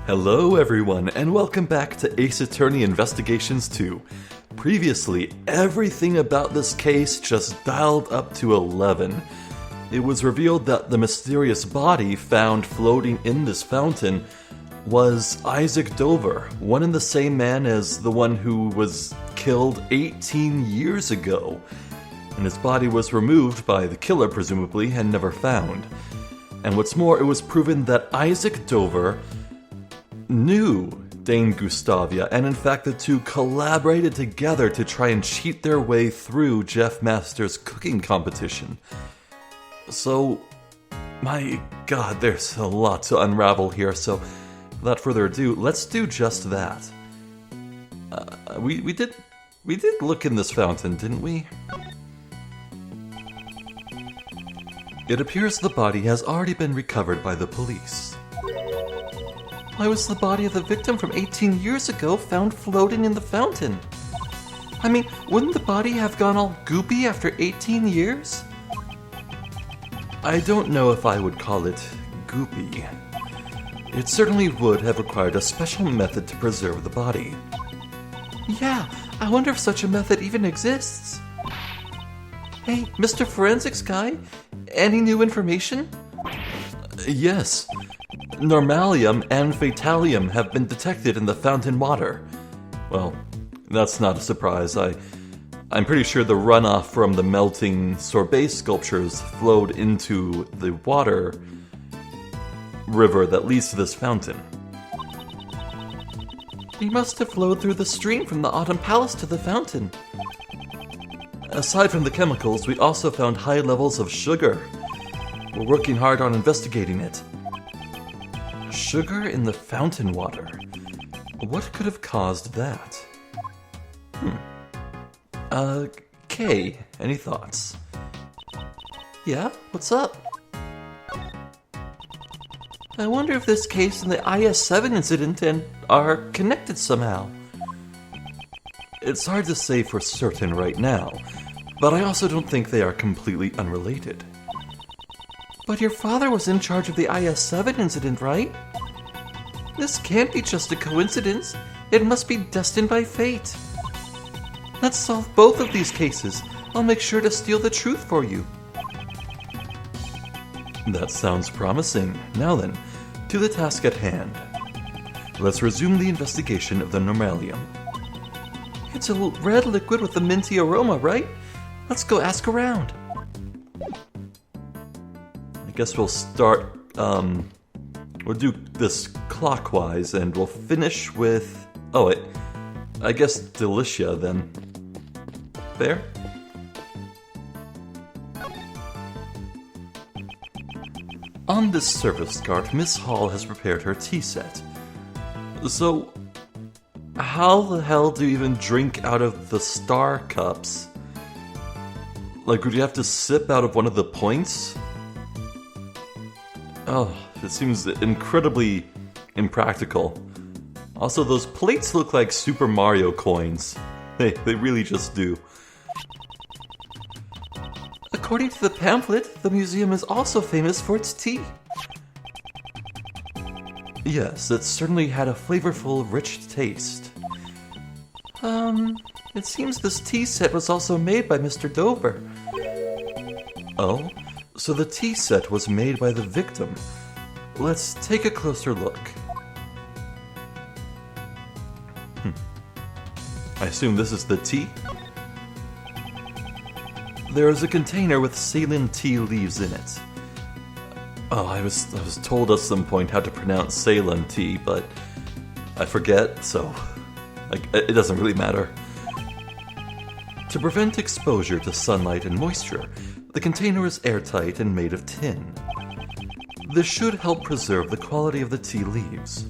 Hello everyone, and welcome back to Ace Attorney Investigations 2. Previously, everything about this case just dialed up to 11. It was revealed that the mysterious body found floating in this fountain was Isaac Dover, one and the same man as the one who was killed 18 years ago. And his body was removed by the killer, presumably, and never found. And what's more, it was proven that Isaac Dover knew Dame Gustavia, and in fact the two collaborated together to try and cheat their way through Jeff Masters' cooking competition. So, my god, there's a lot to unravel here, so without further ado, let's do just that. We did look in this fountain, didn't we? It appears the body has already been recovered by the police. Why was the body of the victim from 18 years ago found floating in the fountain? I mean, wouldn't the body have gone all goopy after 18 years? I don't know if I would call it goopy. It certainly would have required a special method to preserve the body. Yeah, I wonder if such a method even exists. Hey, Mr. Forensics guy, any new information? Yes. Normalium and Fatalium have been detected in the fountain water. Well, that's not a surprise. I'm pretty sure the runoff from the melting sorbet sculptures flowed into the water river that leads to this fountain. He must have flowed through the stream from the Autumn Palace to the fountain. Aside from the chemicals, we also found high levels of sugar. We're working hard on investigating it. Sugar in the fountain water. What could have caused that? Kay, any thoughts? Yeah, what's up? I wonder if this case and the IS-7 incident are connected somehow. It's hard to say for certain right now, but I also don't think they are completely unrelated. But your father was in charge of the IS-7 incident, right? This can't be just a coincidence. It must be destined by fate. Let's solve both of these cases. I'll make sure to steal the truth for you. That sounds promising. Now then, to the task at hand. Let's resume the investigation of the Normalium. It's a red liquid with a minty aroma, right? Let's go ask around. I guess we'll start, we'll do this clockwise, and we'll finish with, I guess Delicia then. Fair? On this service cart, Miss Hall has prepared her tea set. So, how the hell do you even drink out of the star cups? Like, would you have to sip out of one of the points? Oh, it seems incredibly impractical. Also, those plates look like Super Mario coins. They really just do. According to the pamphlet, the museum is also famous for its tea. Yes, it certainly had a flavorful, rich taste. It seems this tea set was also made by Mr. Dover. Oh? So the tea set was made by the victim. Let's take a closer look. I assume this is the tea? There is a container with Ceylon tea leaves in it. Oh, I was told at some point how to pronounce Ceylon tea, but I forget, so it doesn't really matter. To prevent exposure to sunlight and moisture, the container is airtight and made of tin. This should help preserve the quality of the tea leaves.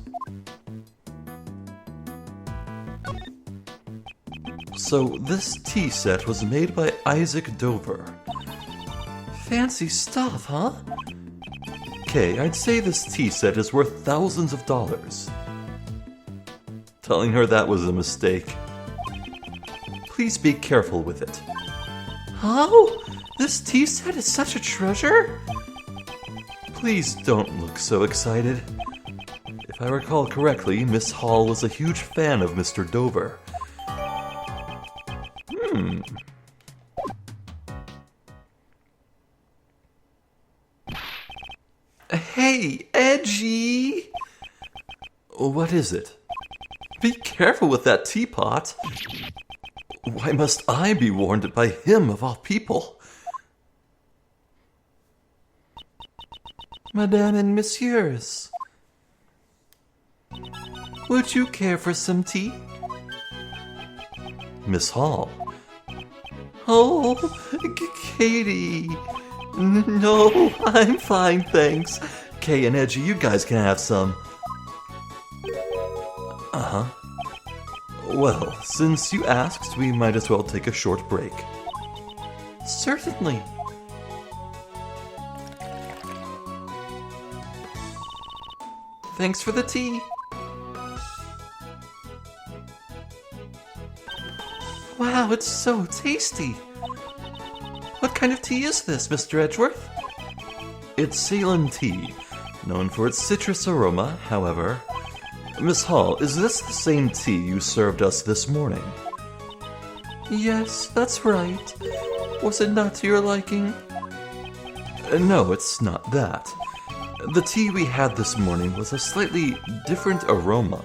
So this tea set was made by Isaac Dover. Fancy stuff, huh? Okay, I'd say this tea set is worth thousands of dollars. Telling her that was a mistake. Please be careful with it. How? This tea set is such a treasure? Please don't look so excited. If I recall correctly, Miss Hall was a huge fan of Mr. Dover. Hey, Edgy! What is it? Be careful with that teapot. Why must I be warned by him of all people? Madame and Messieurs, would you care for some tea? Miss Hall. Oh, Katie. No, I'm fine, thanks. Kay and Edgy, you guys can have some. Uh-huh. Well, since you asked, we might as well take a short break. Certainly. Thanks for the tea. Wow, it's so tasty. What kind of tea is this, Mr. Edgeworth? It's Ceylon tea, known for its citrus aroma, however. Miss Hall, is this the same tea you served us this morning? Yes, that's right. Was it not to your liking? No, it's not that. The tea we had this morning was a slightly different aroma.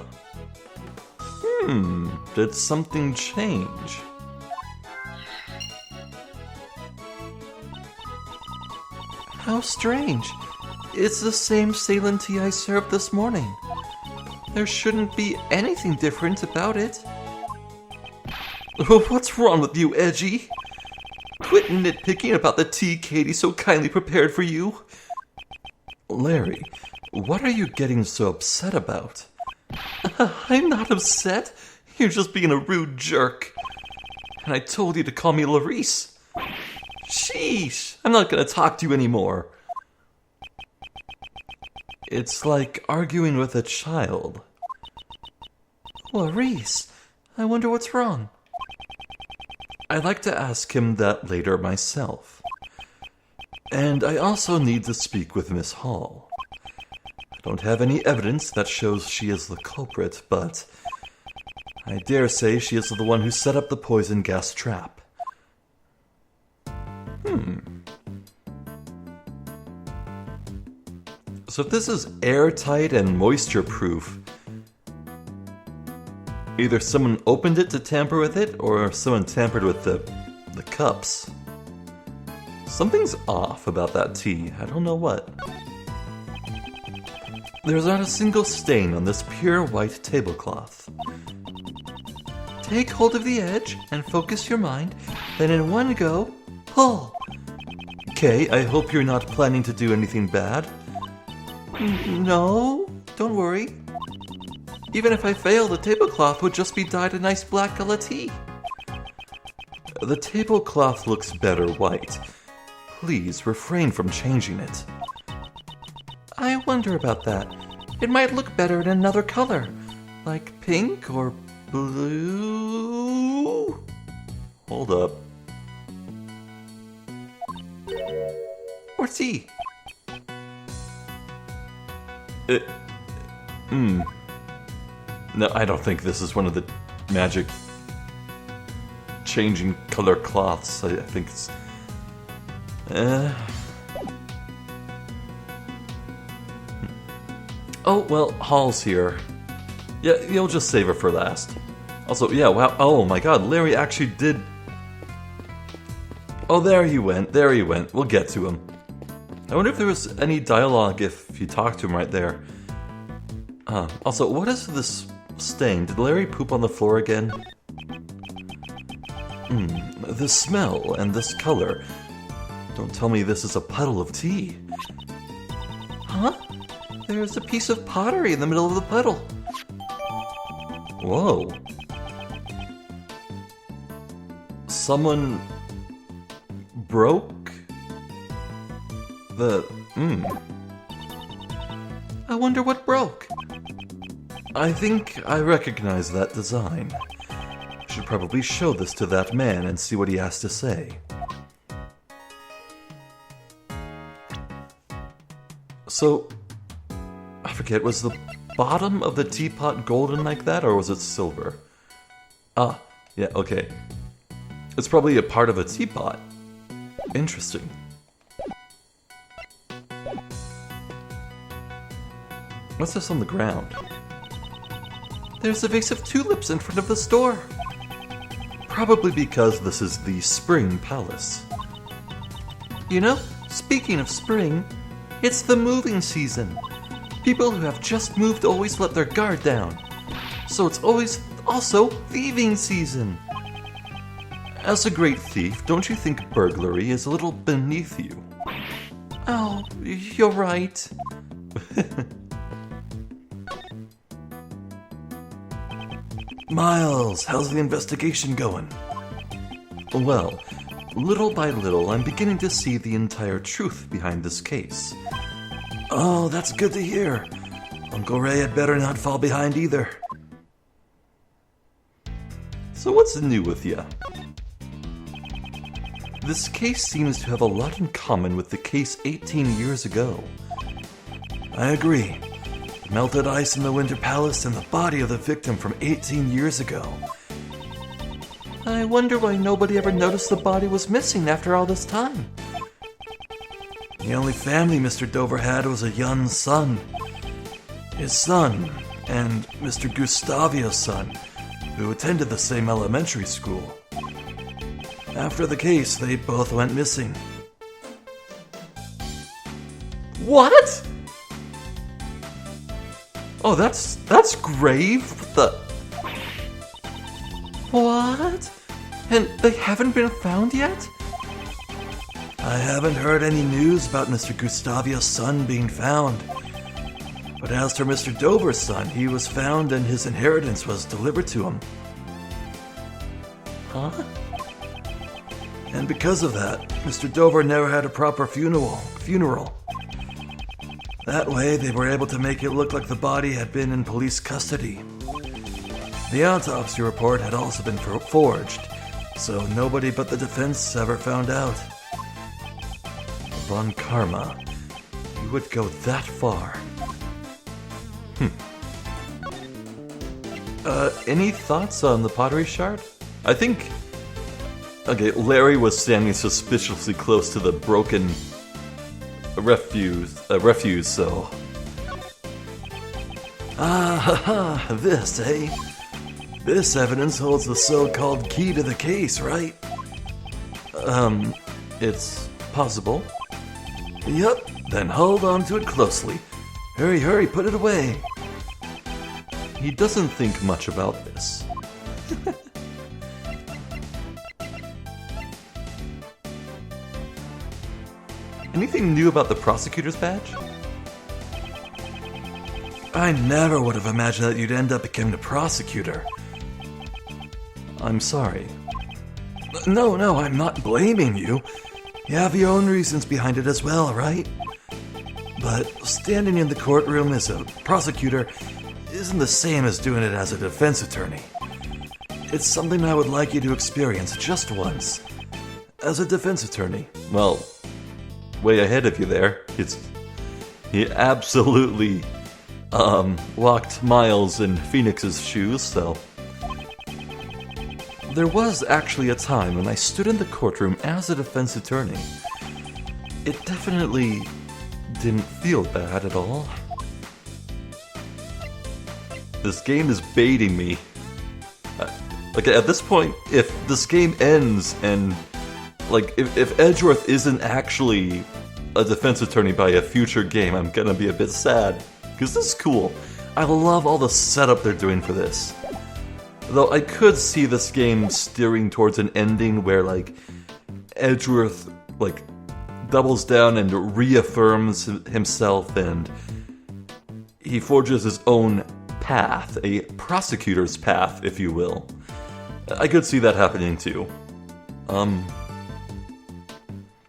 Did something change? How strange. It's the same Ceylon tea I served this morning. There shouldn't be anything different about it. What's wrong with you, Edgy? Quit nitpicking about the tea Katie so kindly prepared for you. Larry, what are you getting so upset about? I'm not upset. You're just being a rude jerk. And I told you to call me Larice. Sheesh, I'm not going to talk to you anymore. It's like arguing with a child. Larice, I wonder what's wrong. I'd like to ask him that later myself. And I also need to speak with Miss Hall. I don't have any evidence that shows she is the culprit, but I dare say she is the one who set up the poison gas trap. So if this is airtight and moisture-proof, either someone opened it to tamper with it, or someone tampered with the cups. Something's off about that tea. I don't know what. There's not a single stain on this pure white tablecloth. Take hold of the edge and focus your mind, then in one go, pull. Kay, I hope you're not planning to do anything bad. No, don't worry. Even if I fail, the tablecloth would just be dyed a nice black color tea. The tablecloth looks better white. Please refrain from changing it. I wonder about that. It might look better in another color, like pink or blue. Hold up. Or tea. No, I don't think this is one of the magic changing color cloths. I think it's... Oh, well, Hall's here. Yeah, you'll just save her for last. Also, yeah, wow, oh my god, Larry actually did... Oh, there he went, We'll get to him. I wonder if there was any dialogue if you talked to him right there. Also, what is this stain? Did Larry poop on the floor again? The smell and this color. Don't tell me this is a puddle of tea. Huh? There's a piece of pottery in the middle of the puddle. Whoa. Someone broke the... I wonder what broke. I think I recognize that design. Should probably show this to that man and see what he has to say. So, I forget, was the bottom of the teapot golden like that, or was it silver? Ah, yeah, okay. It's probably a part of a teapot. Interesting. What's this on the ground? There's a vase of tulips in front of the store. Probably because this is the Spring Palace. You know, speaking of spring, it's the moving season. People who have just moved always let their guard down. So it's always also thieving season. As a great thief, don't you think burglary is a little beneath you? Oh, you're right. Miles, how's the investigation going? Well, little by little, I'm beginning to see the entire truth behind this case. Oh, that's good to hear. Uncle Ray had better not fall behind either. So what's new with ya? This case seems to have a lot in common with the case 18 years ago. I agree. Melted ice in the Winter Palace and the body of the victim from 18 years ago. I wonder why nobody ever noticed the body was missing after all this time. The only family Mr. Dover had was a young son. His son, and Mr. Gustavio's son, who attended the same elementary school. After the case, they both went missing. What? Oh, that's grave. What? And they haven't been found yet? I haven't heard any news about Mr. Gustavio's son being found. But as for Mr. Dover's son, he was found and his inheritance was delivered to him. Huh? And because of that, Mr. Dover never had a proper funeral. That way, they were able to make it look like the body had been in police custody. The autopsy report had also been forged, so nobody but the defense ever found out. Von Karma, you would go that far. Any thoughts on the pottery shard? I think... Okay, Larry was standing suspiciously close to the broken refuse, so... This, eh? This evidence holds the so-called key to the case, right? It's possible. Yup, then hold on to it closely. Hurry, put it away. He doesn't think much about this. Anything new about the prosecutor's badge? I never would have imagined that you'd end up becoming a prosecutor. I'm sorry. No, I'm not blaming you. You have your own reasons behind it as well, right? But standing in the courtroom as a prosecutor isn't the same as doing it as a defense attorney. It's something I would like you to experience just once. As a defense attorney. Well, way ahead of you there. He absolutely walked Miles in Phoenix's shoes, so... There was actually a time when I stood in the courtroom as a defense attorney. It definitely didn't feel bad at all. This game is baiting me. Like, at this point, if this game ends and... Like, if Edgeworth isn't actually a defense attorney by a future game, I'm gonna be a bit sad. Because this is cool. I love all the setup they're doing for this. Though I could see this game steering towards an ending where, like, Edgeworth, like, doubles down and reaffirms himself and he forges his own path, a prosecutor's path, if you will. I could see that happening too.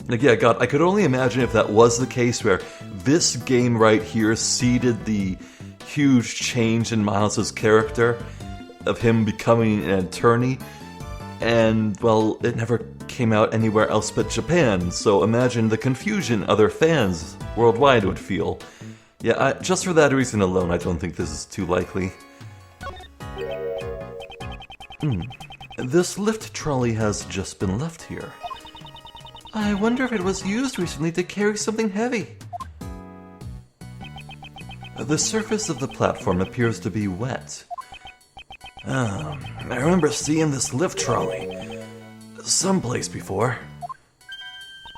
Like, yeah, God, I could only imagine if that was the case where this game right here seeded the huge change in Miles' character of him becoming an attorney, and, well, it never came out anywhere else but Japan, so imagine the confusion other fans worldwide would feel. Yeah, just for that reason alone, I don't think this is too likely. This lift trolley has just been left here. I wonder if it was used recently to carry something heavy. The surface of the platform appears to be wet. I remember seeing this lift trolley someplace before.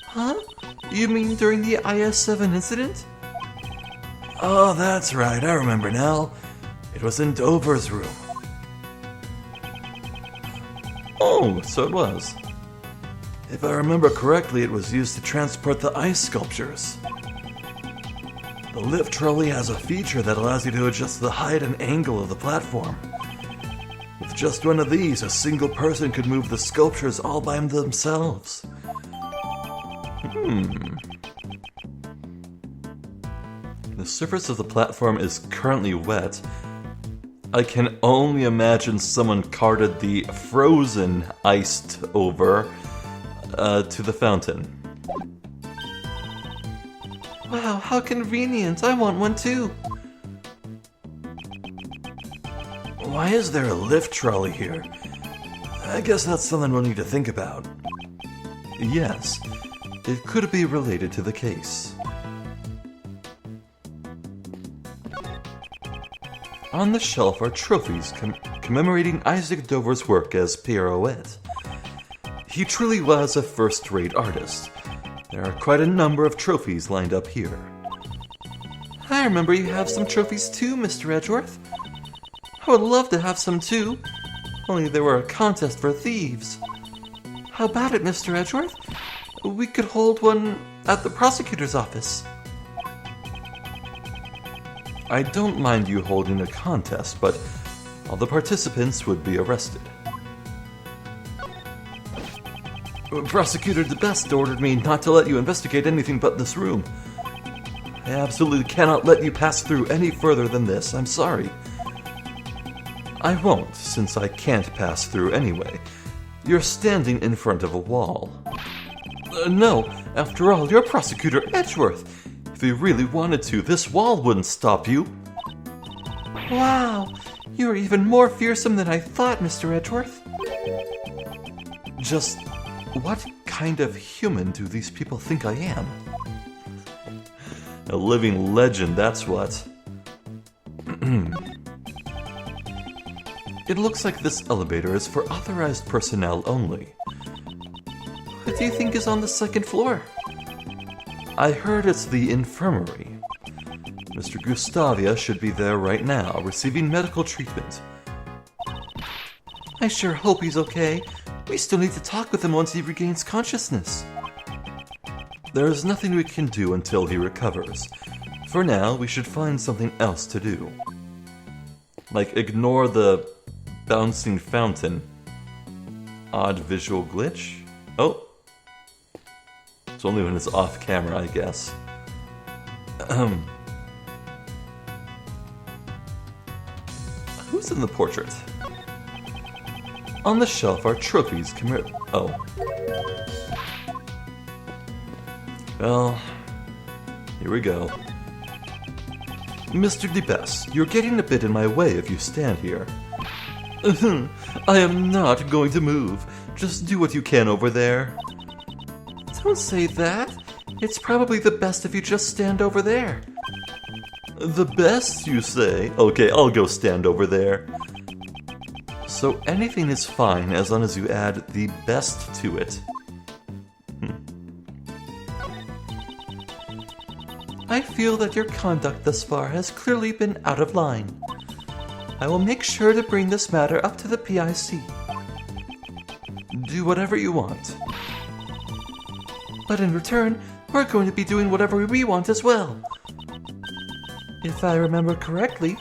Huh? You mean during the IS-7 incident? Oh, that's right, I remember now. It was in Dover's room. Oh, so it was. If I remember correctly, it was used to transport the ice sculptures. The lift trolley has a feature that allows you to adjust the height and angle of the platform. With just one of these, a single person could move the sculptures all by themselves. The surface of the platform is currently wet. I can only imagine someone carted the frozen iced over to the fountain. Wow, how convenient! I want one too! Why is there a lift trolley here? I guess that's something we'll need to think about. Yes, it could be related to the case. On the shelf are trophies commemorating Isaac Dover's work as Pierrot. He truly was a first-rate artist. There are quite a number of trophies lined up here. I remember you have some trophies too, Mr. Edgeworth. I would love to have some too, only there were a contest for thieves. How about it, Mr. Edgeworth? We could hold one at the prosecutor's office. I don't mind you holding a contest, but all the participants would be arrested. Prosecutor DeBest ordered me not to let you investigate anything but this room. I absolutely cannot let you pass through any further than this. I'm sorry. I won't, since I can't pass through anyway. You're standing in front of a wall. No, after all, you're Prosecutor Edgeworth. If you really wanted to, this wall wouldn't stop you. Wow, you're even more fearsome than I thought, Mr. Edgeworth. Just what kind of human do these people think I am? A living legend, that's what. It looks like this elevator is for authorized personnel only. What do you think is on the second floor? I heard it's the infirmary. Mr. Gustavia should be there right now, receiving medical treatment. I sure hope he's okay. We still need to talk with him once he regains consciousness. There is nothing we can do until he recovers. For now, we should find something else to do. Like ignore the bouncing fountain. Odd visual glitch? Oh. It's only when it's off camera, I guess. Who's in the portrait? On the shelf are trophies Oh. Well, here we go. Mr. DeBest, you're getting a bit in my way if you stand here. I am not going to move. Just do what you can over there. Don't say that. It's probably the best if you just stand over there. The best, you say? Okay, I'll go stand over there. So anything is fine as long as you add the best to it. I feel that your conduct thus far has clearly been out of line. I will make sure to bring this matter up to the PIC. Do whatever you want. But in return, we're going to be doing whatever we want as well. If I remember correctly,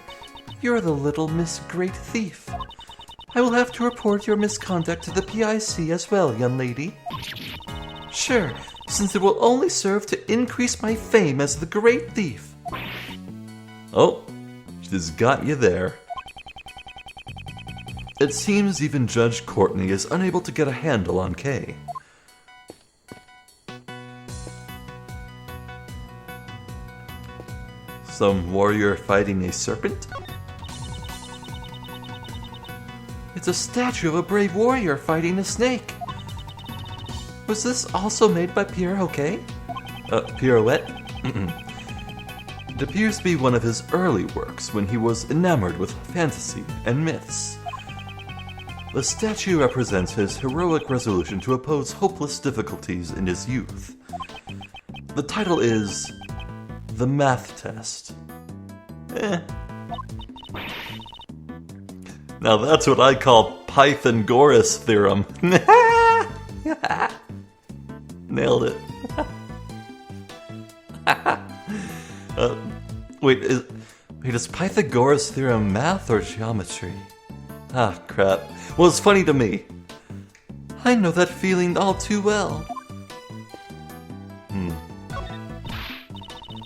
you're the little Miss Great Thief. I will have to report your misconduct to the PIC as well, young lady. Sure, since it will only serve to increase my fame as the Great Thief. Oh, she's got you there. It seems even Judge Courtney is unable to get a handle on Kay. Some warrior fighting a serpent? It's a statue of a brave warrior fighting a snake. Was this also made by Pierre Hoquet? Pirouette? It appears to be one of his early works when he was enamored with fantasy and myths. The statue represents his heroic resolution to oppose hopeless difficulties in his youth. The title is The Math Test. Now that's what I call Pythagoras theorem. Nailed it. Wait, is Pythagoras theorem math or geometry? Ah, crap. Well, it's funny to me. I know that feeling all too well.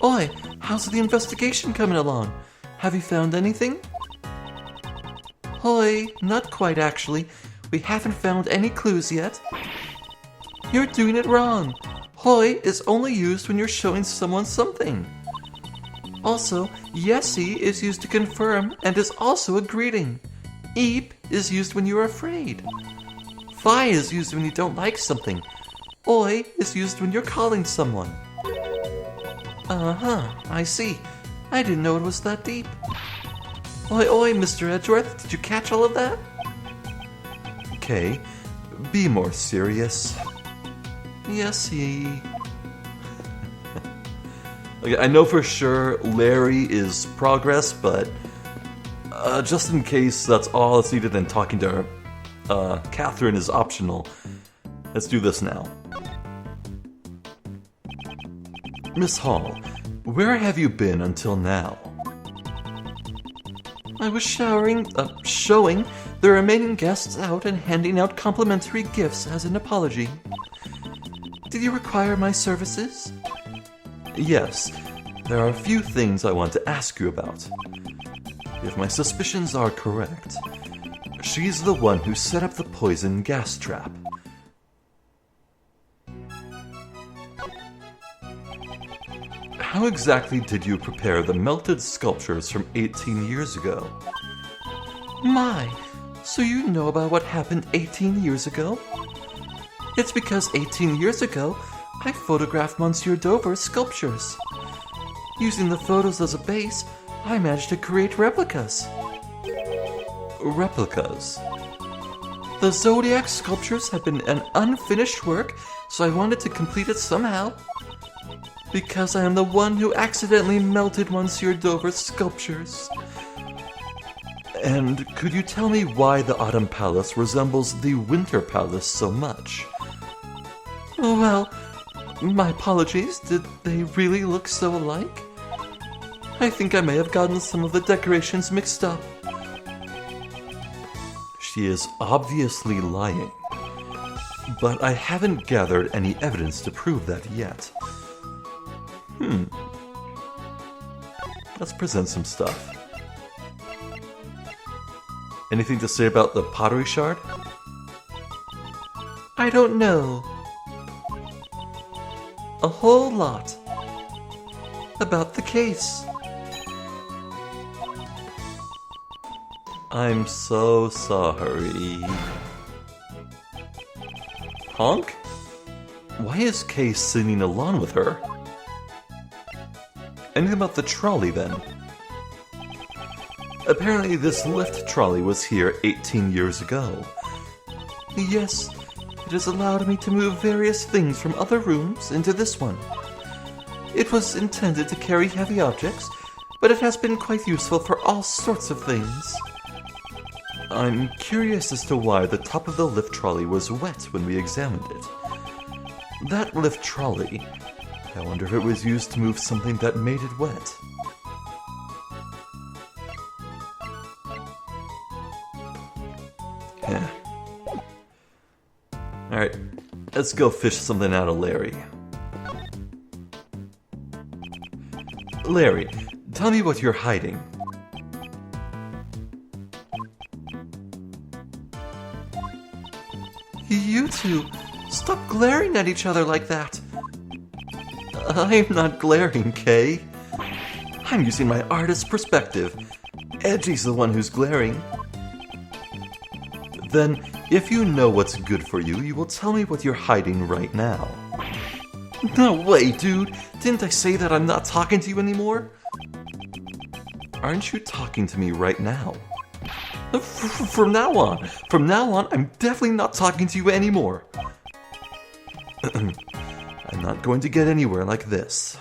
Oi, how's the investigation coming along? Have you found anything? Hoi, not quite actually. We haven't found any clues yet. You're doing it wrong. Hoi is only used when you're showing someone something. Also, yesi is used to confirm and is also a greeting. Eep is used when you're afraid. Fi is used when you don't like something. Oi is used when you're calling someone. I see. I didn't know it was that deep. Oi, oi, Mr. Edgeworth, did you catch all of that? Okay, be more serious. Yesy. Okay, I know for sure Larry is progress, but just in case that's all that's needed and talking to her, Catherine is optional. Let's do this now. Miss Hall, where have you been until now? I was showing the remaining guests out and handing out complimentary gifts as an apology. Did you require my services? Yes, there are a few things I want to ask you about. If my suspicions are correct, she's the one who set up the poison gas trap. How exactly did you prepare the melted sculptures from 18 years ago? My, so you know about what happened 18 years ago? It's because 18 years ago, I photographed Monsieur Dover's sculptures. Using the photos as a base, I managed to create replicas. Replicas? The Zodiac sculptures had been an unfinished work, so I wanted to complete it somehow. Because I am the one who accidentally melted Monsieur Dover's sculptures. And could you tell me why the Autumn Palace resembles the Winter Palace so much? Well, my apologies, did they really look so alike? I think I may have gotten some of the decorations mixed up. She is obviously lying, but I haven't gathered any evidence to prove that yet. Let's present some stuff. Anything to say about the pottery shard? I don't know. A whole lot. About the case. I'm so sorry. Honk? Why is Kay singing along with her? Anything about the trolley, then? Apparently this lift trolley was here 18 years ago. Yes, it has allowed me to move various things from other rooms into this one. It was intended to carry heavy objects, but it has been quite useful for all sorts of things. I'm curious as to why the top of the lift trolley was wet when we examined it. That lift trolley, I wonder if it was used to move something that made it wet. Yeah. Alright, let's go fish something out of Larry. Larry, tell me what you're hiding. You two, stop glaring at each other like that. I'm not glaring, Kay. I'm using my artist's perspective. Edgy's the one who's glaring. Then, if you know what's good for you, you will tell me what you're hiding right now. No way, dude! Didn't I say that I'm not talking to you anymore? Aren't you talking to me right now? From now on, I'm definitely not talking to you anymore. I'm not going to get anywhere like this.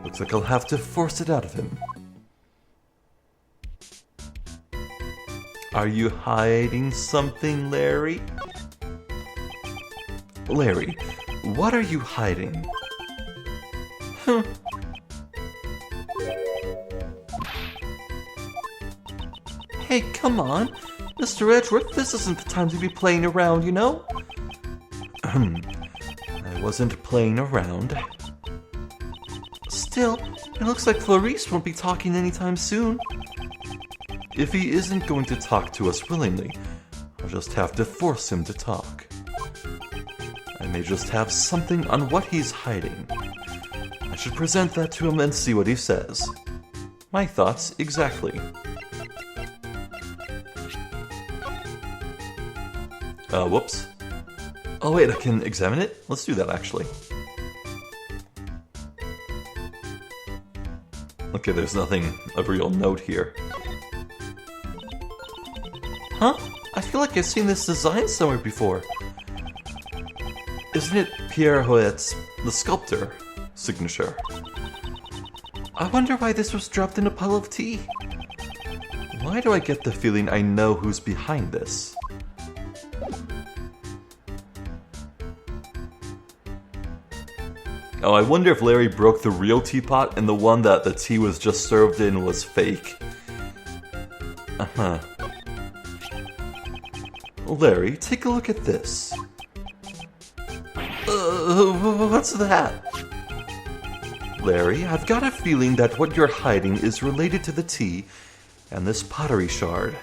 Looks like I'll have to force it out of him. Are you hiding something, Larry? Larry, what are you hiding? Hey, come on. Mr. Edgeworth, this isn't the time to be playing around, you know? I wasn't playing around. Still, it looks like Clarice won't be talking anytime soon. If he isn't going to talk to us willingly, I'll just have to force him to talk. I may just have something on what he's hiding. I should present that to him and see what he says. My thoughts exactly. Whoops. Oh wait, I can examine it? Let's do that actually. Okay, there's nothing of real note here. Huh? I feel like I've seen this design somewhere before. Isn't it Pierre Hoet's, the sculptor, signature? I wonder why this was dropped in a pile of tea. Why do I get the feeling I know who's behind this? Oh, I wonder if Larry broke the real teapot and the one that the tea was just served in was fake. Uh-huh. Larry, take a look at this. What's that? Larry, I've got a feeling that what you're hiding is related to the tea and this pottery shard.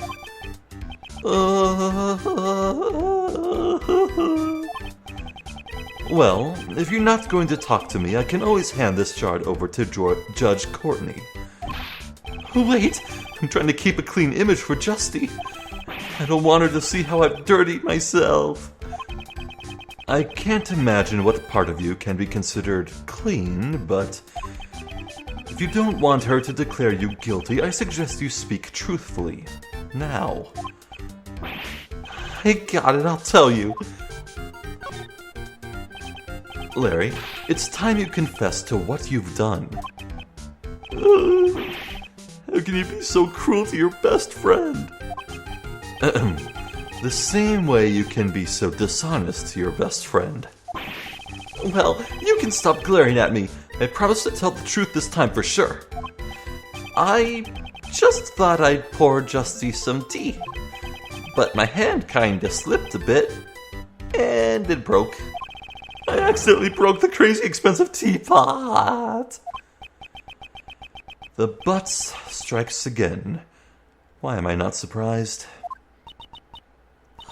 Well, if you're not going to talk to me, I can always hand this shard over to Judge Courtney. Wait, I'm trying to keep a clean image for Justy. I don't want her to see how I've dirtied myself. I can't imagine what part of you can be considered clean, but if you don't want her to declare you guilty, I suggest you speak truthfully. Now. I got it, I'll tell you. Larry, it's time you confess to what you've done. How can you be so cruel to your best friend? The same way you can be so dishonest to your best friend. Well, you can stop glaring at me. I promise to tell the truth this time for sure. I just thought I'd pour Justy some tea. But my hand kinda slipped a bit, and it broke. I accidentally broke the crazy expensive teapot. The Butz strikes again. Why am I not surprised?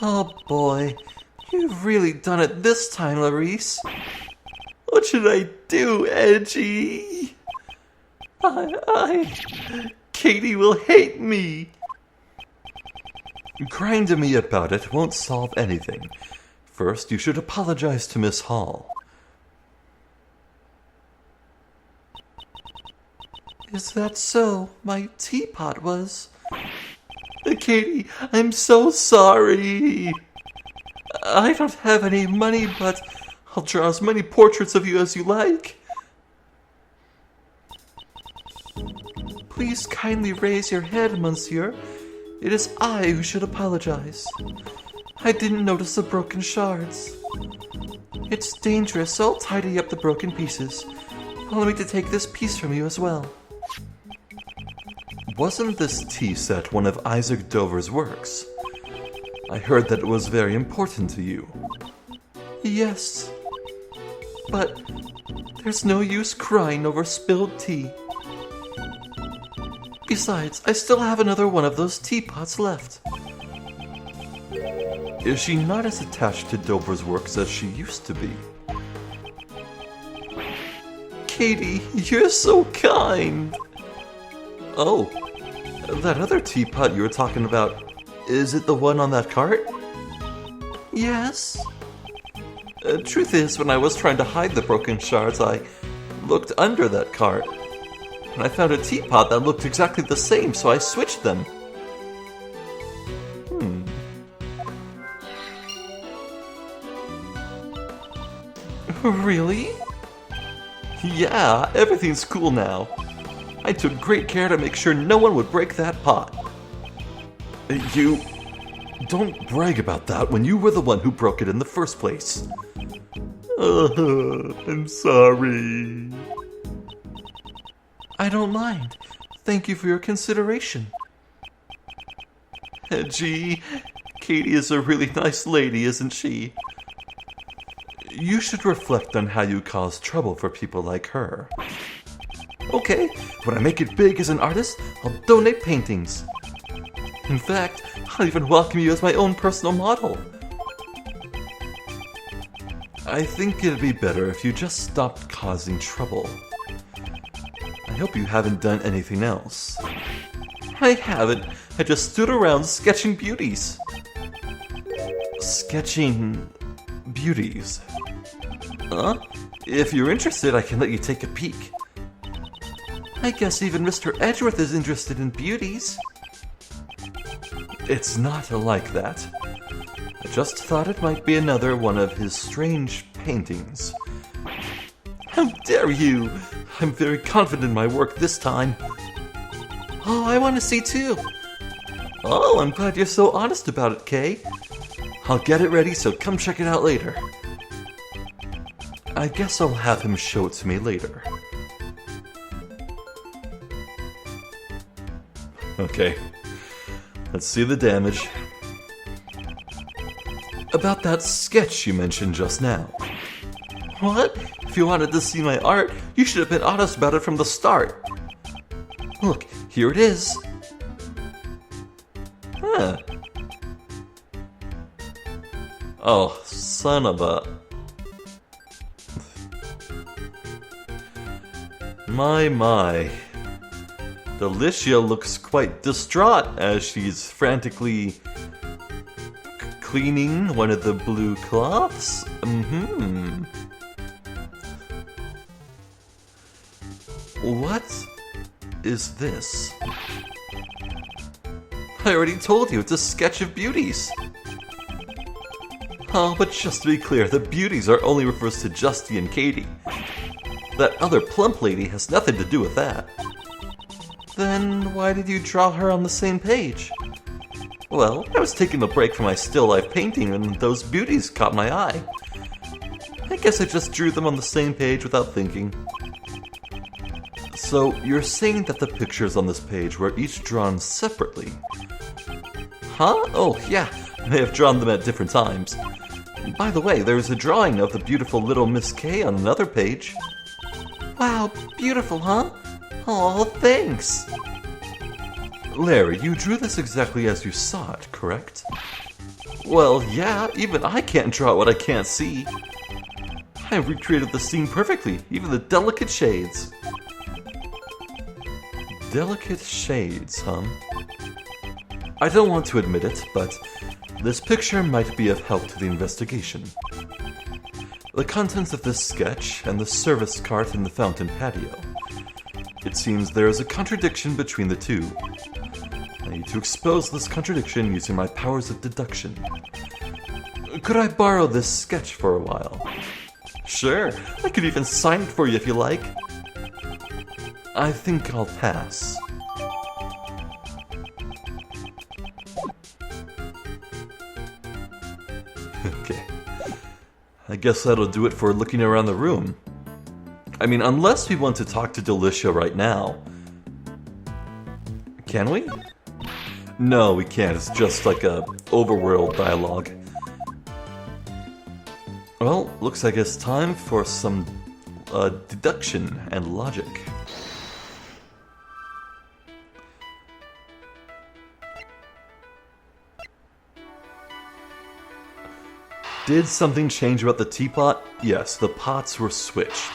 Oh boy, you've really done it this time, Clarice. What should I do, Edgy? Katie will hate me. Crying to me about it won't solve anything. First, you should apologize to Miss Hall. Is that so? My teapot was... Katie, I'm so sorry. I don't have any money, but I'll draw as many portraits of you as you like. Please kindly raise your head, Monsieur. It is I who should apologize. I didn't notice the broken shards. It's dangerous, so I'll tidy up the broken pieces. Allow me to take this piece from you as well. Wasn't this tea set one of Isaac Dover's works? I heard that it was very important to you. Yes. But there's no use crying over spilled tea. Besides, I still have another one of those teapots left. Is she not as attached to Dover's works as she used to be? Katie, you're so kind. Oh, that other teapot you were talking about, is it the one on that cart? Yes. Truth is, when I was trying to hide the broken shards, I looked under that cart, and I found a teapot that looked exactly the same, so I switched them. Really? Yeah, everything's cool now. I took great care to make sure no one would break that pot. You... Don't brag about that when you were the one who broke it in the first place. I'm sorry. I don't mind. Thank you for your consideration. Gee, Katie is a really nice lady, isn't she? You should reflect on how you cause trouble for people like her. Okay, when I make it big as an artist, I'll donate paintings. In fact, I'll even welcome you as my own personal model. I think it'd be better if you just stopped causing trouble. I hope you haven't done anything else. I haven't. I just stood around sketching beauties. Sketching beauties? Huh? If you're interested, I can let you take a peek. I guess even Mr. Edgeworth is interested in beauties. It's not like that. I just thought it might be another one of his strange paintings. How dare you! I'm very confident in my work this time. Oh, I want to see too. Oh, I'm glad you're so honest about it, Kay. I'll get it ready, so come check it out later. I guess I'll have him show it to me later. Okay, let's see the damage. About that sketch you mentioned just now. What? If you wanted to see my art, you should have been honest about it from the start. Look, here it is. Huh. Oh, son of a... My. Delicia looks quite distraught as she's frantically cleaning one of the blue cloths. What is this? I already told you, it's a sketch of beauties. Oh, but just to be clear, the beauties are only refers to Justy and Katie. That other plump lady has nothing to do with that. Then why did you draw her on the same page? Well, I was taking a break from my still life painting and those beauties caught my eye. I guess I just drew them on the same page without thinking. So, you're saying that the pictures on this page were each drawn separately? Huh? Oh, yeah, I may have drawn them at different times. By the way, there's a drawing of the beautiful little Miss K on another page. Wow, beautiful, huh? Oh, thanks! Larry, you drew this exactly as you saw it, correct? Well, yeah, even I can't draw what I can't see. I recreated the scene perfectly, even the delicate shades. Delicate shades, huh? I don't want to admit it, but this picture might be of help to the investigation. The contents of this sketch and the service cart in the fountain patio. It seems there is a contradiction between the two. I need to expose this contradiction using my powers of deduction. Could I borrow this sketch for a while? Sure, I could even sign it for you if you like. I think I'll pass. Okay. I guess that'll do it for looking around the room. I mean, unless we want to talk to Delicia right now. Can we? No, we can't. It's just like a overworld dialogue. Well, looks like it's time for some deduction and logic. Did something change about the teapot? Yes, the pots were switched.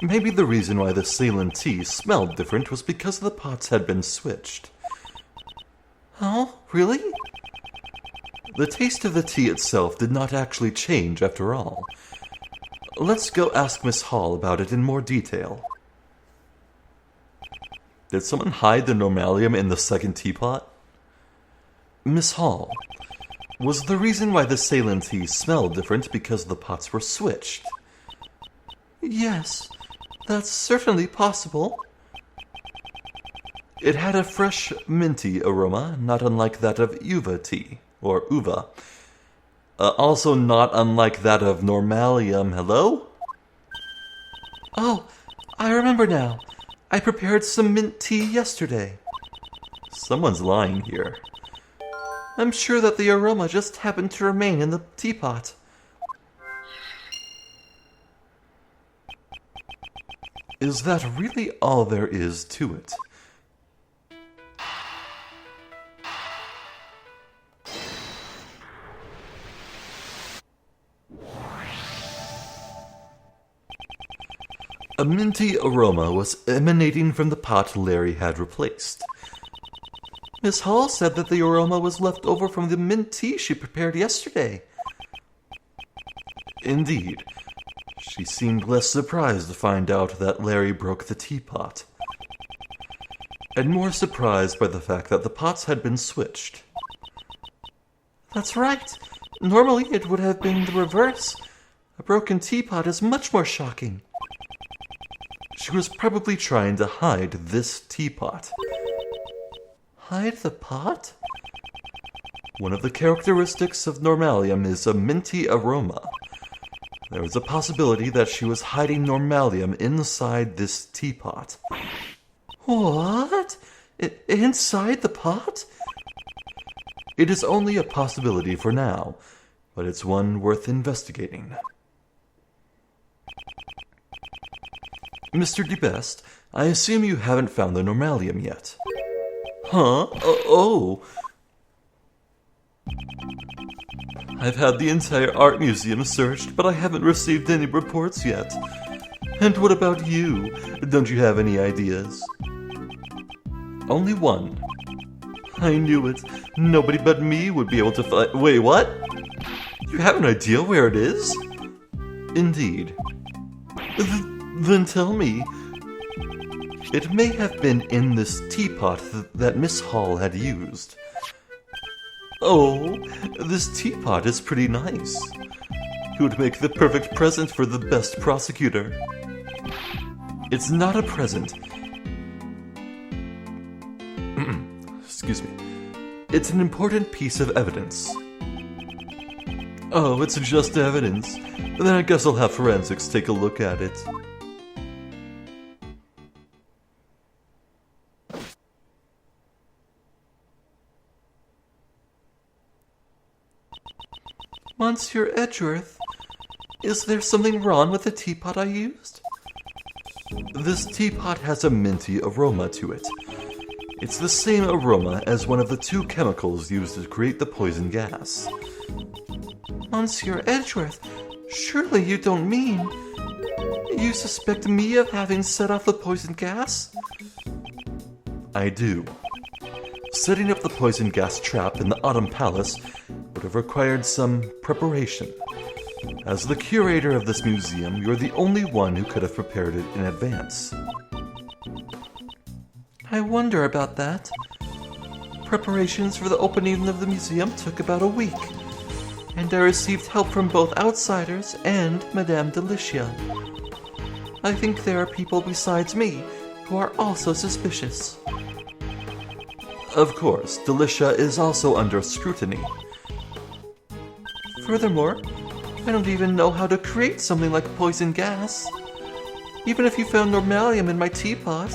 Maybe the reason why the Ceylon tea smelled different was because the pots had been switched. Oh, really? The taste of the tea itself did not actually change after all. Let's go ask Miss Hall about it in more detail. Did someone hide the normalium in the second teapot? Miss Hall, was the reason why the Ceylon tea smelled different because the pots were switched? Yes, that's certainly possible. It had a fresh, minty aroma, not unlike that of uva tea, or uva. Also not unlike that of normalium, hello? Oh, I remember now. I prepared some mint tea yesterday. Someone's lying here. I'm sure that the aroma just happened to remain in the teapot. Is that really all there is to it? A minty aroma was emanating from the pot Larry had replaced. Miss Hall said that the aroma was left over from the mint tea she prepared yesterday. Indeed. She seemed less surprised to find out that Larry broke the teapot, and more surprised by the fact that the pots had been switched. That's right. Normally it would have been the reverse. A broken teapot is much more shocking. She was probably trying to hide this teapot. Hide the pot? One of the characteristics of normalium is a minty aroma. There was a possibility that she was hiding normalium inside this teapot. What? Inside the pot? It is only a possibility for now, but it's one worth investigating. Mr. DeBest, I assume you haven't found the normalium yet. Huh? Oh. I've had the entire art museum searched, but I haven't received any reports yet. And what about you? Don't you have any ideas? Only one. I knew it. Nobody but me would be able to find... Wait, what? You have an idea where it is? Indeed. Then tell me. It may have been in this teapot that Miss Hall had used. Oh, this teapot is pretty nice. It would make the perfect present for the best prosecutor. It's not a present. Excuse me. It's an important piece of evidence. Oh, it's just evidence. Then I guess I'll have forensics take a look at it. Monsieur Edgeworth, is there something wrong with the teapot I used? This teapot has a minty aroma to it. It's the same aroma as one of the two chemicals used to create the poison gas. Monsieur Edgeworth, surely you don't mean... You suspect me of having set off the poison gas? I do. Setting up the poison gas trap in the Autumn Palace would have required some preparation. As the curator of this museum, you're the only one who could have prepared it in advance. I wonder about that. Preparations for the opening of the museum took about a week, and I received help from both outsiders and Madame Delicia. I think there are people besides me who are also suspicious. Of course, Delicia is also under scrutiny. Furthermore, I don't even know how to create something like poison gas. Even if you found normalium in my teapot,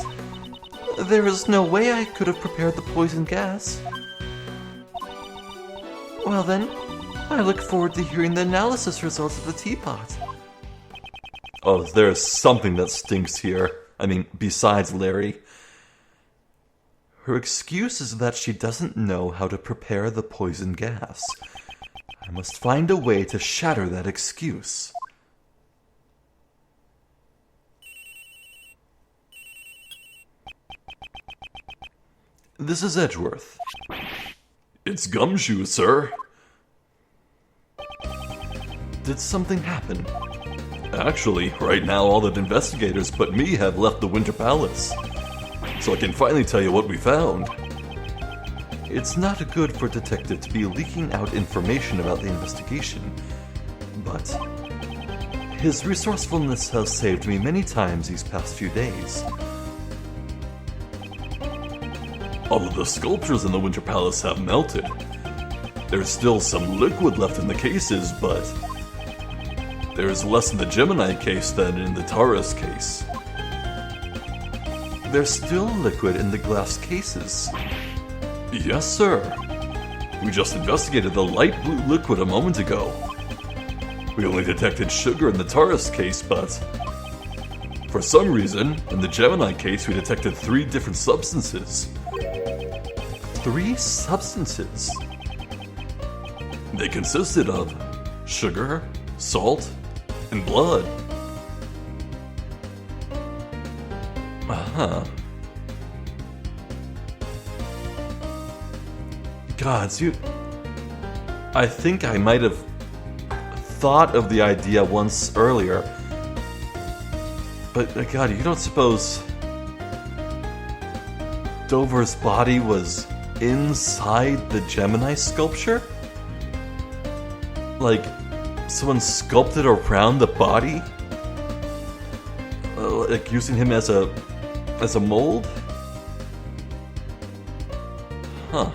there is no way I could have prepared the poison gas. Well then, I look forward to hearing the analysis results of the teapot. Oh, there's something that stinks here. I mean, besides Larry. Her excuse is that she doesn't know how to prepare the poison gas. I must find a way to shatter that excuse. This is Edgeworth. It's Gumshoe, sir. Did something happen? Actually, right now all the investigators but me have left the Winter Palace. So I can finally tell you what we found. It's not good for a detective to be leaking out information about the investigation, but his resourcefulness has saved me many times these past few days. All of the sculptures in the Winter Palace have melted. There's still some liquid left in the cases, but there's less in the Gemini case than in the Taurus case. There's still liquid in the glass cases. Yes, sir. We just investigated the light blue liquid a moment ago. We only detected sugar in the Taurus case, but for some reason, in the Gemini case, we detected 3 different substances. 3 substances? They consisted of sugar, salt, and blood. Uh-huh. Gods, I think I might have thought of the idea once earlier. But, God, you don't suppose Dover's body was inside the Gemini sculpture? Like, someone sculpted around the body? Like, using him as a mold? Huh.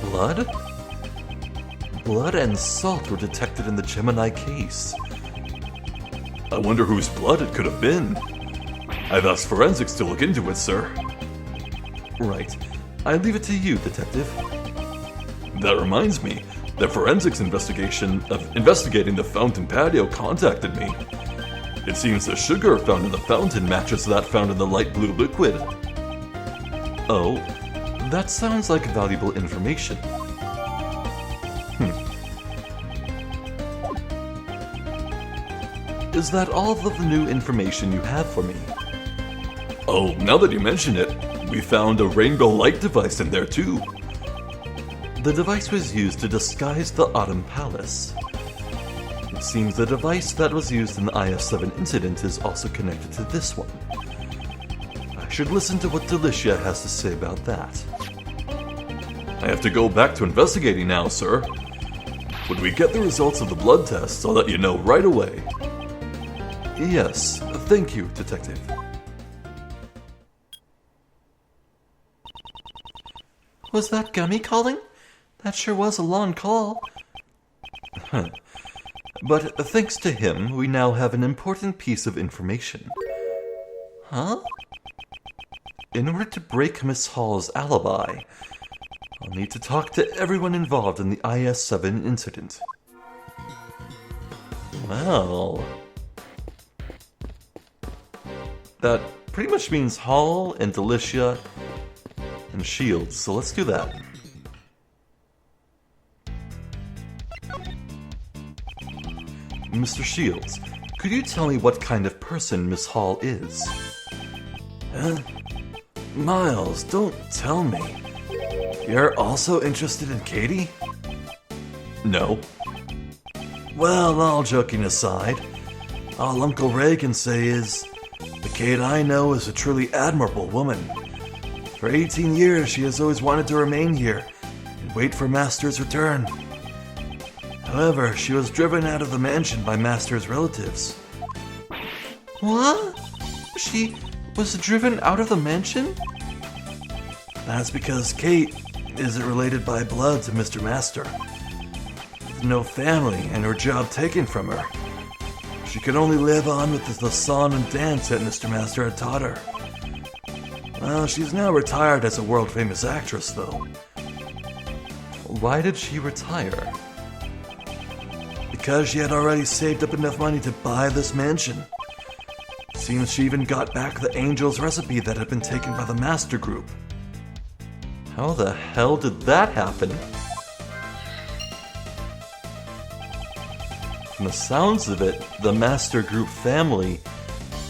Blood? Blood and salt were detected in the Gemini case. I wonder whose blood it could have been. I've asked forensics to look into it, sir. Right. I leave it to you, detective. That reminds me, the forensics investigating the fountain patio contacted me. It seems the sugar found in the fountain matches that found in the light blue liquid. Oh, that sounds like valuable information. Is that all of the new information you have for me? Oh, now that you mention it, we found a rainbow light device in there too. The device was used to disguise the Autumn Palace. It seems the device that was used in the IS-7 incident is also connected to this one. I should listen to what Delicia has to say about that. I have to go back to investigating now, sir. When we get the results of the blood tests, I'll let you know right away. Yes, thank you, detective. Was that Gummy calling? That sure was a long call. But thanks to him, we now have an important piece of information. Huh? In order to break Miss Hall's alibi, I'll need to talk to everyone involved in the IS-7 incident. Well, that pretty much means Hall and Delicia and Shields, so let's do that. Mr. Shields, could you tell me what kind of person Miss Hall is? Miles, don't tell me. You're also interested in Katie? No. Well, all joking aside, all Uncle Ray can say is, the Kate I know is a truly admirable woman. For 18 years, she has always wanted to remain here and wait for Master's return. However, she was driven out of the mansion by Master's relatives. What? She was driven out of the mansion? That's because Kate isn't related by blood to Mr. Master. With no family and her job taken from her, she could only live on with the song and dance that Mr. Master had taught her. Well, she's now retired as a world-famous actress, though. Why did she retire? Because she had already saved up enough money to buy this mansion. Seems she even got back the Angel's recipe that had been taken by the Master Group. How the hell did that happen? From the sounds of it, the Master Group family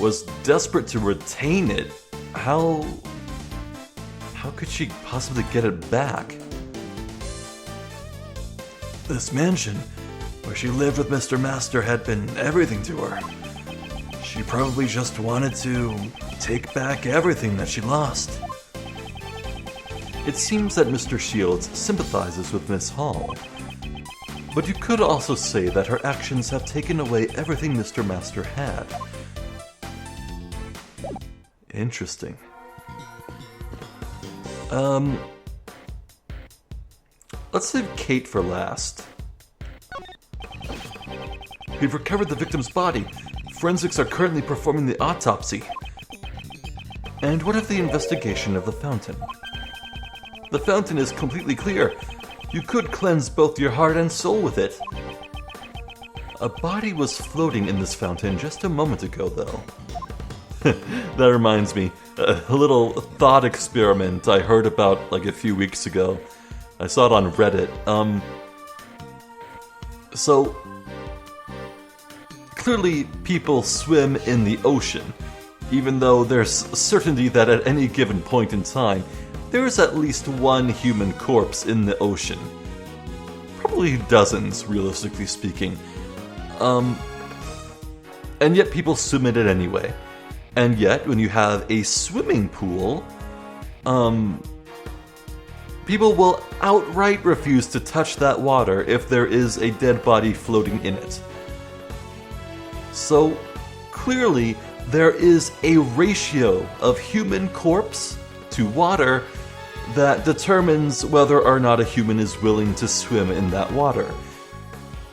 was desperate to retain it How could she possibly get it back? This mansion, where she lived with Mr. Master, had been everything to her. She probably just wanted to take back everything that she lost. It seems that Mr. Shields sympathizes with Miss Hall. But you could also say that her actions have taken away everything Mr. Master had. Interesting. Let's save Kate for last. We've recovered the victim's body. Forensics are currently performing the autopsy. And what of the investigation of the fountain? The fountain is completely clear. You could cleanse both your heart and soul with it. A body was floating in this fountain just a moment ago, though. That reminds me, a little thought experiment I heard about like a few weeks ago. I saw it on Reddit. So, clearly people swim in the ocean, even though there's certainty that at any given point in time, there is at least one human corpse in the ocean. Probably dozens, realistically speaking. And yet people swim in it anyway. And yet, when you have a swimming pool, people will outright refuse to touch that water if there is a dead body floating in it. So, clearly, there is a ratio of human corpse to water that determines whether or not a human is willing to swim in that water.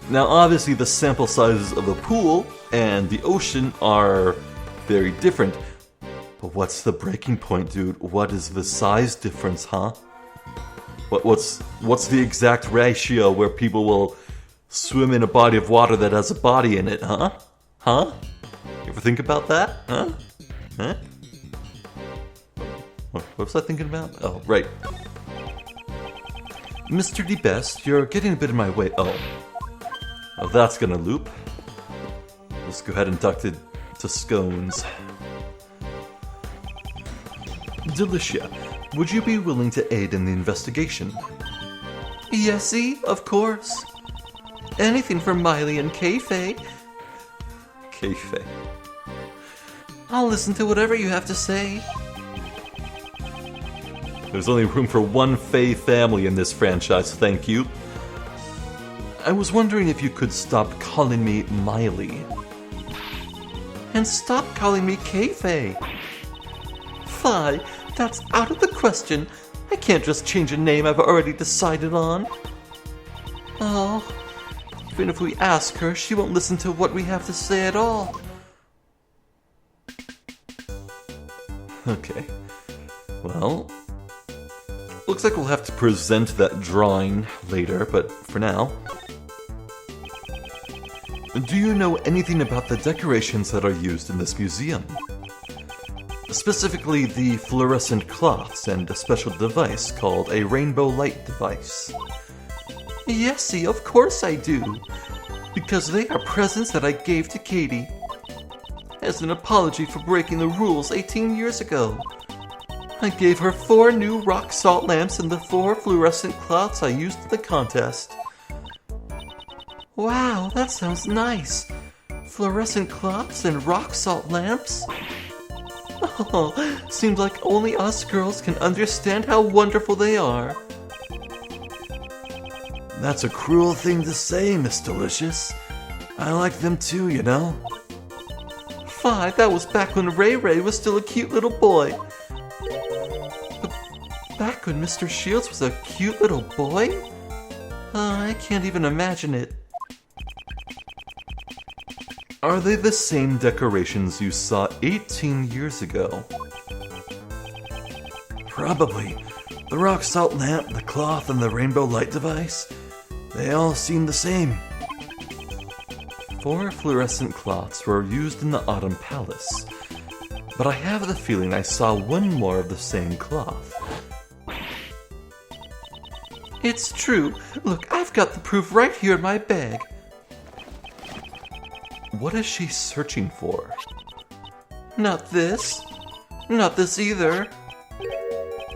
Now, obviously, the sample sizes of the pool and the ocean are very different. But what's the breaking point, dude? What is the size difference, huh? What's the exact ratio where people will swim in a body of water that has a body in it, huh? Huh? You ever think about that? Huh? Huh? What was I thinking about? Oh, right. Mr. D. Best, you're getting a bit in my way. Oh, that's gonna loop. Let's go ahead and duct it to scones. Delicia, would you be willing to aid in the investigation? Yesy, of course. Anything for Miley and Kayfaye. Kayfaye. I'll listen to whatever you have to say. There's only room for one Faye family in this franchise, thank you. I was wondering if you could stop calling me Miley. And stop calling me Kayfaye. Fie, that's out of the question. I can't just change a name I've already decided on. Oh, even if we ask her, she won't listen to what we have to say at all. Okay. Well, looks like we'll have to present that drawing later, but for now. Do you know anything about the decorations that are used in this museum? Specifically the fluorescent cloths and a special device called a rainbow light device. Yesy, of course I do. Because they are presents that I gave to Katie. As an apology for breaking the rules 18 years ago. I gave her 4 new rock salt lamps and the 4 fluorescent cloths I used in the contest. Wow, that sounds nice. Fluorescent cloths and rock salt lamps? Oh, seems like only us girls can understand how wonderful they are. That's a cruel thing to say, Miss Delicious. I like them too, you know. Fie, that was back when Ray Ray was still a cute little boy. Back when Mr. Shields was a cute little boy? I can't even imagine it. Are they the same decorations you saw 18 years ago? Probably. The rock salt lamp, the cloth, and the rainbow light device, they all seem the same. 4 fluorescent cloths were used in the Autumn Palace, but I have the feeling I saw one more of the same cloth. It's true. Look, I've got the proof right here in my bag. What is she searching for? Not this. Not this either.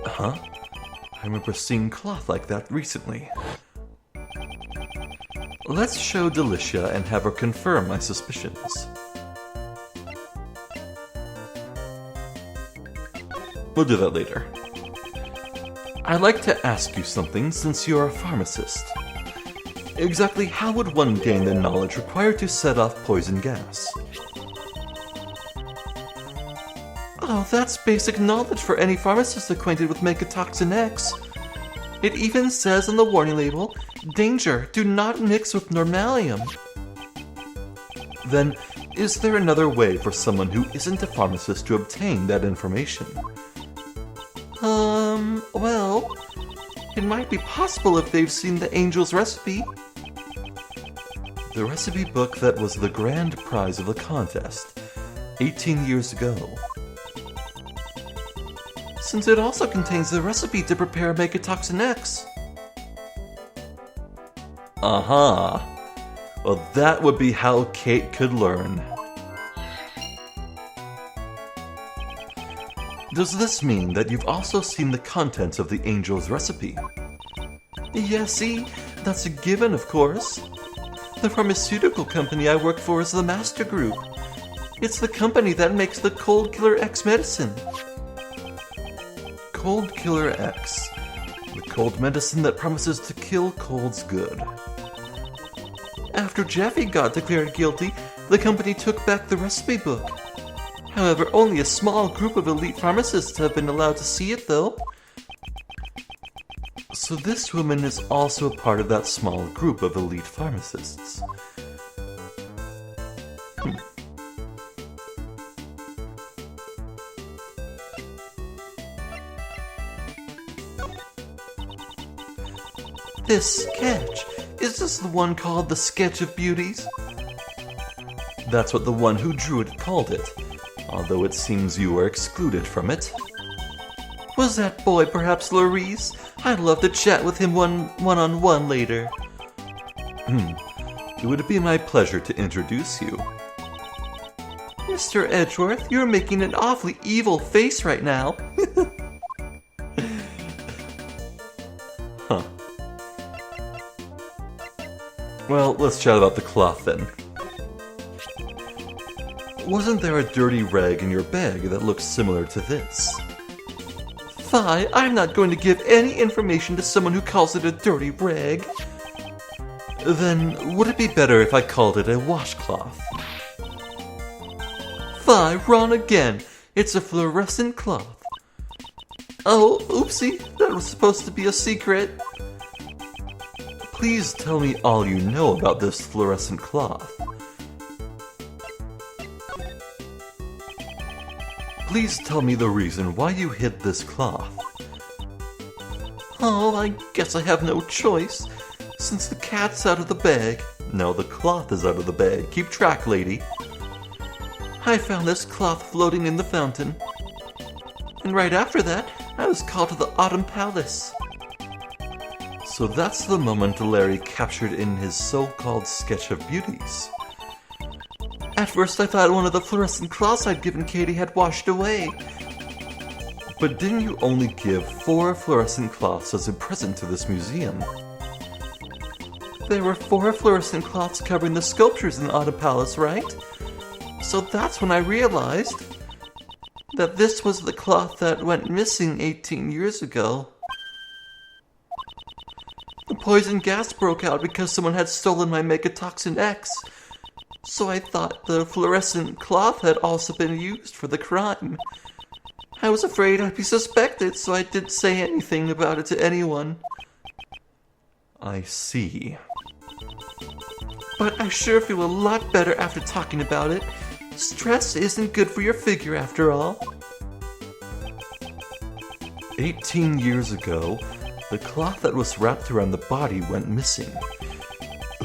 Huh? I remember seeing cloth like that recently. Let's show Delicia and have her confirm my suspicions. We'll do that later. I'd like to ask you something since you're a pharmacist. Exactly how would one gain the knowledge required to set off poison gas? Oh, that's basic knowledge for any pharmacist acquainted with Megatoxin X. It even says on the warning label, "Danger, do not mix with normalium." Then, is there another way for someone who isn't a pharmacist to obtain that information? Well, it might be possible if they've seen the Angel's recipe. The recipe book that was the grand prize of the contest, 18 years ago. Since it also contains the recipe to prepare Megatoxin X. Uh-huh. Well, that would be how Kate could learn. Does this mean that you've also seen the contents of the Angel's recipe? Yeah, see, that's a given, of course. The pharmaceutical company I work for is the Master Group. It's the company that makes the Cold Killer X medicine. Cold Killer X. The cold medicine that promises to kill colds good. After Jeffy got declared guilty, the company took back the recipe book. However, only a small group of elite pharmacists have been allowed to see it, though. So this woman is also a part of that small group of elite pharmacists. This sketch, is this the one called the Sketch of Beauties? That's what the one who drew it called it, although it seems you were excluded from it. Was that boy perhaps Larice? I'd love to chat with him one-on-one later. It would be my pleasure to introduce you. Mr. Edgeworth, you're making an awfully evil face right now. Huh. Well, let's chat about the cloth then. Wasn't there a dirty rag in your bag that looks similar to this? Fie, I'm not going to give any information to someone who calls it a dirty rag. Then, would it be better if I called it a washcloth? Fie, wrong again. It's a fluorescent cloth. Oh, oopsie, that was supposed to be a secret. Please tell me all you know about this fluorescent cloth. Please tell me the reason why you hid this cloth. Oh, I guess I have no choice, since the cat's out of the bag. No, the cloth is out of the bag. Keep track, lady. I found this cloth floating in the fountain. And right after that, I was called to the Autumn Palace. So that's the moment Larry captured in his so-called Sketch of Beauties. At first I thought one of the fluorescent cloths I'd given Katie had washed away. But didn't you only give 4 fluorescent cloths as a present to this museum? There were 4 fluorescent cloths covering the sculptures in the Autumn Palace, right? So that's when I realized that this was the cloth that went missing 18 years ago. The poison gas broke out because someone had stolen my Megatoxin X. So I thought the fluorescent cloth had also been used for the crime. I was afraid I'd be suspected, so I didn't say anything about it to anyone. I see. But I sure feel a lot better after talking about it. Stress isn't good for your figure after all. 18 years ago, the cloth that was wrapped around the body went missing.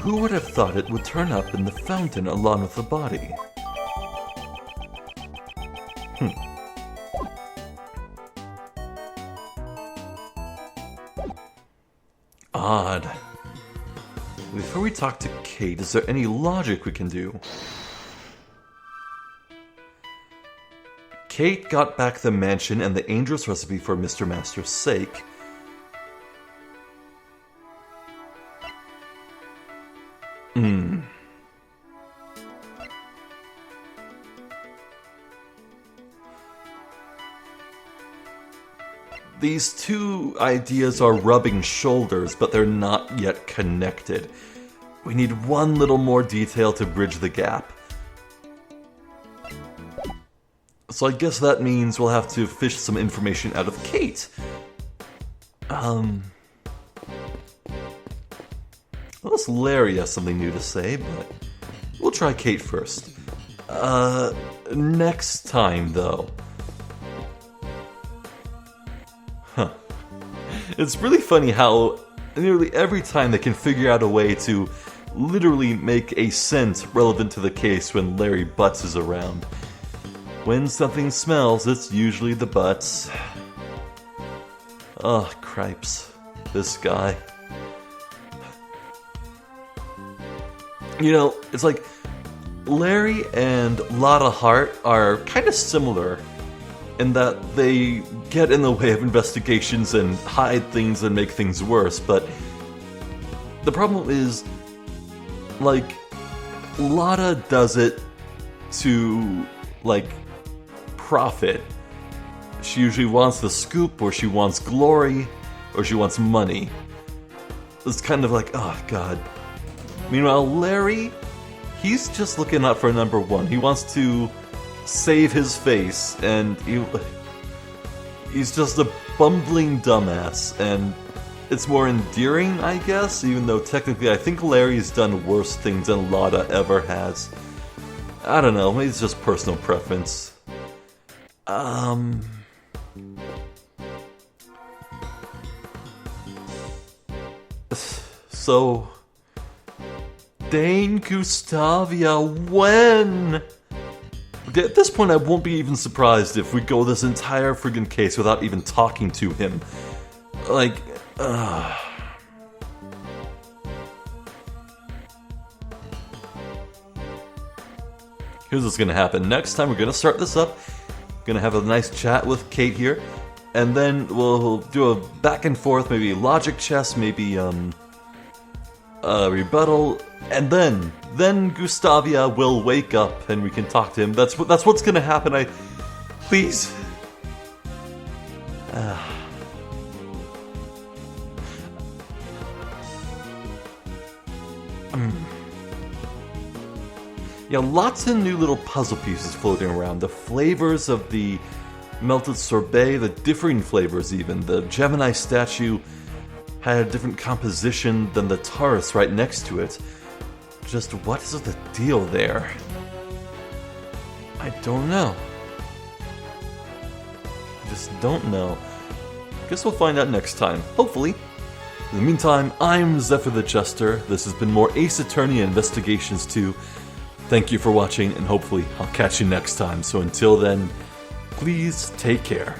Who would have thought it would turn up in the fountain along with the body? Odd. Before we talk to Kate, is there any logic we can do? Kate got back the mansion and the Angel's recipe for Mr. Master's sake. These two ideas are rubbing shoulders, but they're not yet connected. We need one little more detail to bridge the gap. So I guess that means we'll have to fish some information out of Kate. Unless Larry has something new to say, but we'll try Kate first. Next time, though. It's really funny how nearly every time they can figure out a way to literally make a scent relevant to the case when Larry Butz is around. When something smells, it's usually the Butz. Oh, cripes. This guy. You know, it's like Larry and Lotta Hart are kind of similar in that they get in the way of investigations and hide things and make things worse, but the problem is, like, Lotta does it to, like, profit. She usually wants the scoop, or she wants glory, or she wants money. It's kind of like, oh god. Meanwhile, Larry, he's just looking out for number one. He wants to save his face, and he's just a bumbling dumbass, and it's more endearing, I guess, even though technically I think Larry's done worse things than Lotta ever has. I don't know, maybe it's just personal preference. So, Dane Gustavia, when? At this point, I won't be even surprised if we go this entire friggin' case without even talking to him. Like, Here's what's gonna happen. Next time, we're gonna start this up. Gonna have a nice chat with Kate here. And then we'll do a back and forth, maybe logic chess, maybe, rebuttal. And then Gustavia will wake up and we can talk to him. That's what's gonna happen. Please. Yeah, lots of new little puzzle pieces floating around. The flavors of the melted sorbet, the differing flavors even. The Gemini statue had a different composition than the Taurus right next to it. Just what is the deal there? I don't know. Just don't know. Guess we'll find out next time, hopefully. In the meantime, I'm Zephyr the Jester. This has been more Ace Attorney Investigations 2. Thank you for watching, and hopefully I'll catch you next time. So until then, please take care.